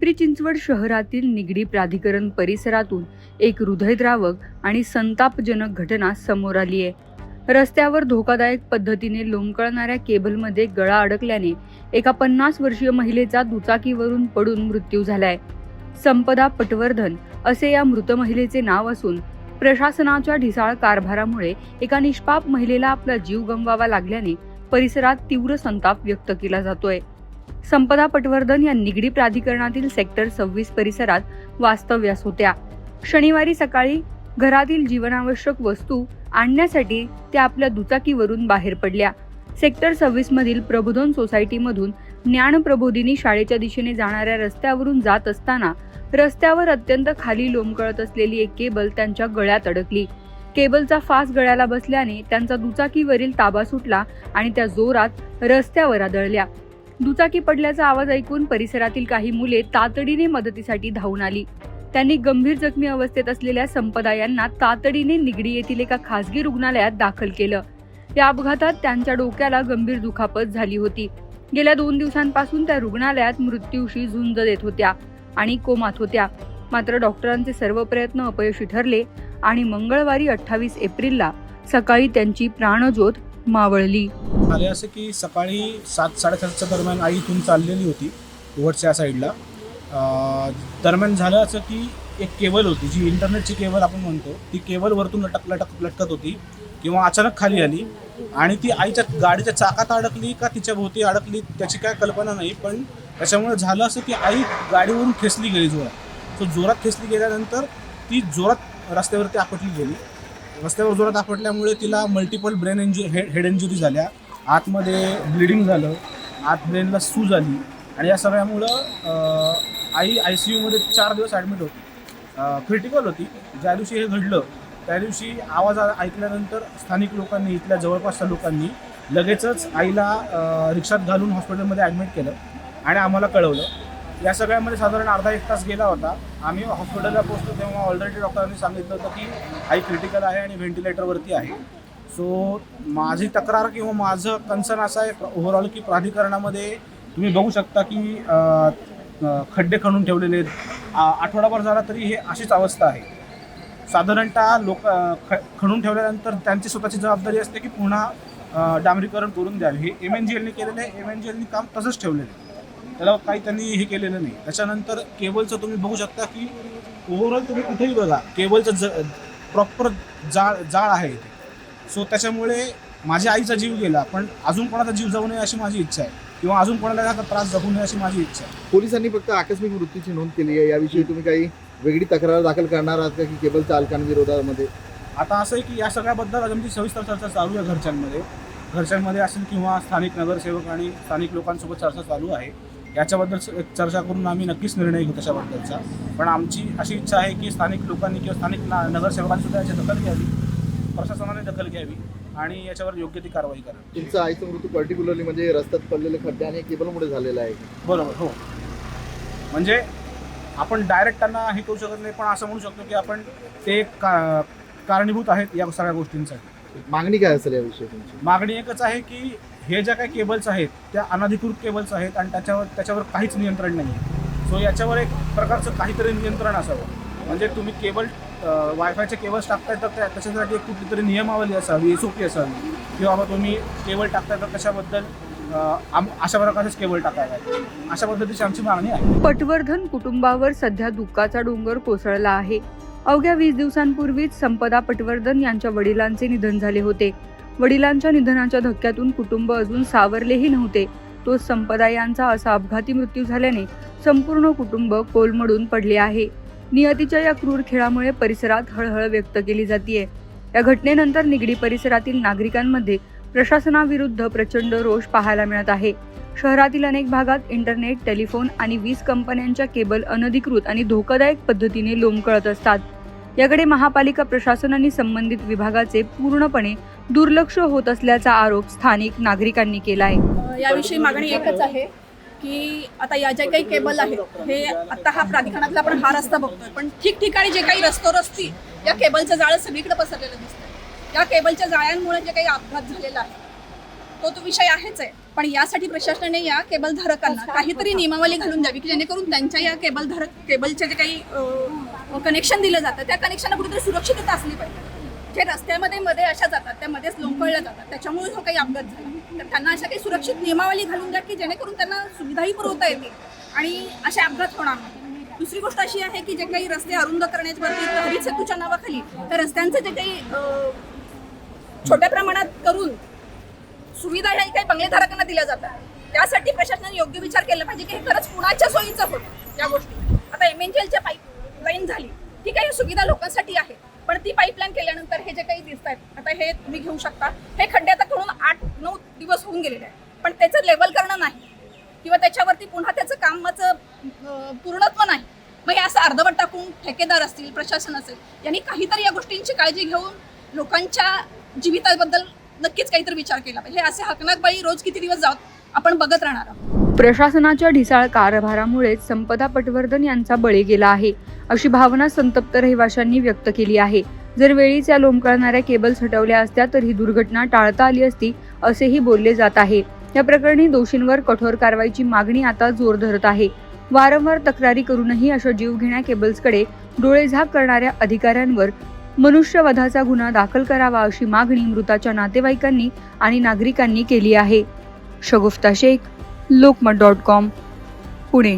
पिंपरी चिंचवड शहरातील निगडी प्राधिकरण परिसरातून एक हृदयद्रावक आणि संतापजनक घटना समोर आली आहे। रस्त्यावर धोकादायक पद्धतीने लोंबकळणाऱ्या केबलमध्ये गळा अडकल्याने एका 50 वर्षीय महिलेचा दुचाकीवरून पडून मृत्यू झालाय। संपदा पटवर्धन असे या मृत महिलेचे नाव असून प्रशासनाच्या ढिसाळ कारभारामुळे एका निष्पाप महिलेला आपला जीव गमवावा लागल्याने परिसरात तीव्र संताप व्यक्त केला जातोय। संपदा पटवर्धन या निगडी प्राधिकरणातील सेक्टर 26 परिसरात वास्तव्यास होत्या। शनिवारी सकाळी घरातील जीवनावश्यक वस्तू आणण्यासाठी त्या आपल्या दुचाकीवरून बाहेर पडल्या। सेक्टर 26 मधील प्रबोधन सोसायटीमधून ज्ञानप्रबोधिनी शाळेच्या दिशेने जाणाऱ्या रस्त्यावरून जात असताना रस्त्यावर अत्यंत खाली लोंबकळत असलेली एक केबल त्यांच्या गळ्यात अडकली। केबलचा फास गळ्याला बसल्याने त्यांचा दुचाकीवरील ताबा सुटला आणि त्या जोरात रस्त्यावर आदळल्या। दुचाकी पडल्याचा आवाज ऐकून परिसरातील काही मुले तातडीने मदतीसाठी धावून आली। त्यांनी गंभीर जखमी अवस्थेत असलेल्या संपदा यांना तातडीने निगडी येथील एका खासगी रुग्णालयात दाखल केलं। या अपघातात त्यांच्या डोक्याला गंभीर दुखापत झाली होती। गेल्या 2 दिवसांपासून त्या रुग्णालयात मृत्यूशी झुंज देत होत्या आणि कोमात होत्या। मात्र डॉक्टरांचे सर्व प्रयत्न अपयशी ठरले आणि मंगळवारी 28 एप्रिलला सकाळी त्यांची प्राणज्योत मावळली। आले असे की सकाळी 7-7:30च्या दरम्यान आई इथून चाललेली होती वरच्या साईडला। दरम्यान झालं असं की एक केबल होती, जी इंटरनेटची केबल आपण म्हणतो, ती केबल वरतून लटकत होती किंवा अचानक खाली आली आणि ती आईच्या गाडीच्या चाकात अडकली का तिच्या भोवती अडकली त्याची काय कल्पना नाही। पण त्याच्यामुळे झालं असं की आई गाडीवरून खेचली गेली जोरात। जोरात खेचली गेल्यानंतर ती जोरात रस्त्यावरती आपटली गेली। रस्त्यावर जोरात आपटल्यामुळे तिला मल्टिपल हेड इंजुरी झाल्या, आतमध्ये ब्लिडिंग झालं, आत ब्रेनला सूज आली आणि या सगळ्यामुळं आई ICU मध्ये 4 दिवस ॲडमिट होती, क्रिटिकल होती। ज्या दिवशी हे घडलं त्या दिवशी आवाज ऐकल्यानंतर स्थानिक लोकांनी, इथल्या जवळपासच्या लोकांनी लगेचच आईला रिक्षात घालून हॉस्पिटलमध्ये ॲडमिट केलं आणि आम्हाला कळवलं। या सगळ्यामध्ये साधारण अर्धा-1 तास गेला होता। आम्ही हॉस्पिटलला पोहोचलो तेव्हा ऑलरेडी डॉक्टरांनी सांगितलं होतं की आई क्रिटिकल आहे आणि व्हेंटिलेटरवरती आहे। सो माझी तक्रार किंवा माझं कन्सर्न असं आहे ओव्हरऑल की प्राधिकरणामध्ये तुम्ही बघू शकता की खड्डे खणून ठेवलेले आहेत। आठवडाभर झाला तरी हे अशीच अवस्था आहे। साधारणतः लोक खणून ठेवल्यानंतर त्यांची स्वतःची जबाबदारी असते की पुन्हा डांबरीकरण करून द्यावे। हे MNGLने केलेलं आहे, MNGLने काम तसंच ठेवलेलं आहे, त्याला काही त्यांनी हे केलेलं नाही। त्याच्यानंतर केबलचं तुम्ही बघू शकता की ओव्हरऑल तुम्ही कुठेही बघा केबलचं प्रॉपर जाळ आहे इथे। सो त्याच्यामुळे माझ्या आईचा जीव गेला, पण अजून कोणाचा जीव जाऊ नये अशी माझी इच्छा आहे किंवा अजून कोणाला याचा त्रास जगू नये अशी माझी इच्छा आहे। पोलिसांनी फक्त आकस्मिक मृत्यूची नोंद केली आहे, याविषयी तुम्ही काही वेगळी तक्रार दाखल करणार आहात का की केबल चालकांविरोधामध्ये? आता असं आहे की या सगळ्याबद्दल आमची सविस्तर चर्चा चालू आहे घरच्यांमध्ये असेल किंवा स्थानिक नगरसेवक आणि स्थानिक लोकांसोबत चर्चा चालू आहे। याच्याबद्दल चर्चा करून आम्ही नक्कीच निर्णय घेऊ त्याच्याबद्दलचा। पण आमची अशी इच्छा आहे की स्थानिक लोकांनी किंवा स्थानिक नगरसेवकांनी सुद्धा याची दखल घ्यावी, प्रशासनाने दखल घ्यावी आणि याच्यावर योग्य ती कारवाई करावी। तुमचा आईचा मृत्यू पर्टिक्युलरली म्हणजे रस्त्यात पडलेले खड्डे आणि केबलमुळे झालेला आहे? बरोबर, हो। म्हणजे आपण डायरेक्ट त्यांना हे करू शकत नाही, पण असं म्हणू शकतो की आपण ते कारणीभूत आहेत या सगळ्या गोष्टींसाठी। मागणी काय असेल याविषयी तुमची? मागणी एकच आहे की हे ज्या काही केबल्स आहेत त्या अनधिकृत केबल्स आहेत आणि त्याच्यावर काहीच नियंत्रण नाही आहे। सो याच्यावर एक प्रकारचं काहीतरी नियंत्रण असावं। म्हणजे तुम्ही केबल वायफायचे केबल्स टाकताय तर त्याच्यासाठी एक कुठली तरी नियमावली असावी, SOP असावी, किंवा बाबा तुम्ही केबल टाकताय तर त्याच्याबद्दल अशा प्रकारचेच केबल टाकावे, अशा पद्धतीची आमची मागणी आहे। पटवर्धन कुटुंबावर सध्या दुःखाचा डोंगर कोसळला आहे। अवघ्या 20 दिवसांपूर्वीच संपदा पटवर्धन यांच्या वडिलांचे निधन झाले होते। वडिलांच्या निधनाच्या धक्क्यातून कुटुंब अजून सावरलेही नव्हते, तो संपदा यांचा असा अपघाती मृत्यू झाल्याने संपूर्ण कुटुंब कोलमडून पडले आहे। नियतीच्या या क्रूर खेळामुळे परिसरात हळहळ व्यक्त केली जाते। या घटनेनंतर निगडी परिसरातील नागरिकांमध्ये प्रशासनाविरुद्ध प्रचंड रोष पाहायला मिळत आहे। शहरातील अनेक भागात इंटरनेट, टेलिफोन आणि वीज कंपन्यांच्या केबल अनधिकृत आणि धोकादायक पद्धतीने लोंबकळत असतात। याकडे महापालिका प्रशासन आणि संबंधित विभागाचे पूर्णपणे दुर्लक्ष होत असल्याचा आरोप स्थानिक नागरिकांनी केला आहे। याविषयी मागणी एकच आहे की आता या ज्या काही केबल आहेत हे आता हा प्राधिकरणातला आपण हा रस्ता बघतोय, पण ठिकठिकाणी जे काही रस्ती या केबलचं जाळं सगळीकडे पसरलेलं दिसतंय। या केबलच्या जाळ्यांमुळे जे काही अपघात झालेला आहे तो विषय आहेच आहे। पण यासाठी प्रशासनाने या केबल धारकांना काहीतरी नियमावली घालून द्यावी की जेणेकरून त्यांच्या या केबलचे जे काही कनेक्शन दिलं जातं त्या कनेक्शनला कुठेतरी सुरक्षितता असली पाहिजे. जे रस्त्यामध्ये मध्ये अशा जातात त्या मध्येच लोंबकळल्या जातात त्याच्यामुळे जो काही अपघात झाला तर त्यांना अशा काही सुरक्षित नियमावली घालून द्या की जेणेकरून त्यांना सुविधाही पुरवता येतील आणि असे अपघात होणार नाही. दुसरी गोष्ट अशी आहे की जे काही रस्ते अरुंद करण्याच्या बाबतीत हरित सेतूच्या नावाखाली त्या रस्त्यांचे जे काही छोट्या प्रमाणात करून सुविधा ह्या काही बंगलेधारकांना दिल्या जातात त्यासाठी प्रशासनाने योग्य विचार केला पाहिजे की हे खरंच कुणाच्या सोयीचं होतं या गोष्टी. आता MNGLच्या पाईपलाईन झाली ती काही सुविधा लोकांसाठी आहे पण ती पाईपलाईन केल्यानंतर हे जे काही दिसत आहेत आता हे तुम्ही घेऊ शकता हे खड्डे आता करून 8-9 दिवस होऊन गेलेले आहेत पण त्याचं लेवल करणं नाही किंवा त्याच्यावरती पुन्हा त्याचं कामाचं पूर्णत्व नाही. मग हे असं अर्धवट टाकून ठेकेदार असतील प्रशासन असेल यांनी काहीतरी या गोष्टींची काळजी घेऊन लोकांच्या जीविताबद्दल नक्कीच काहीतरी विचार केला पाहिजे. हे असे हकनाकबाई रोज किती दिवस जात आपण बघत राहणार आहोत. प्रशासनाच्या ढिसाळ कारभारामुळेच संपदा पटवर्धन यांचा बळी गेला आहे अशी भावना संतप्त रहिवाशांनी व्यक्त केली आहे. जर वेळीच या लोंबकळणाऱ्या केबल्स हटवल्या असत्या तर ही दुर्घटना टाळता आली असती असेही बोलले जात आहे. या प्रकरणी दोषींवर कठोर कारवाईची मागणी आता जोर धरत आहे. वारंवार तक्रारी करूनही अशा जीवघेण्या केबल्सकडे डोळेझाक करणाऱ्या अधिकाऱ्यांवर मनुष्यवधाचा गुन्हा दाखल करावा अशी मागणी मृताच्या नातेवाईकांनी आणि नागरिकांनी केली आहे. शगुफ्ता शेख, लोकमत.com, पुणे.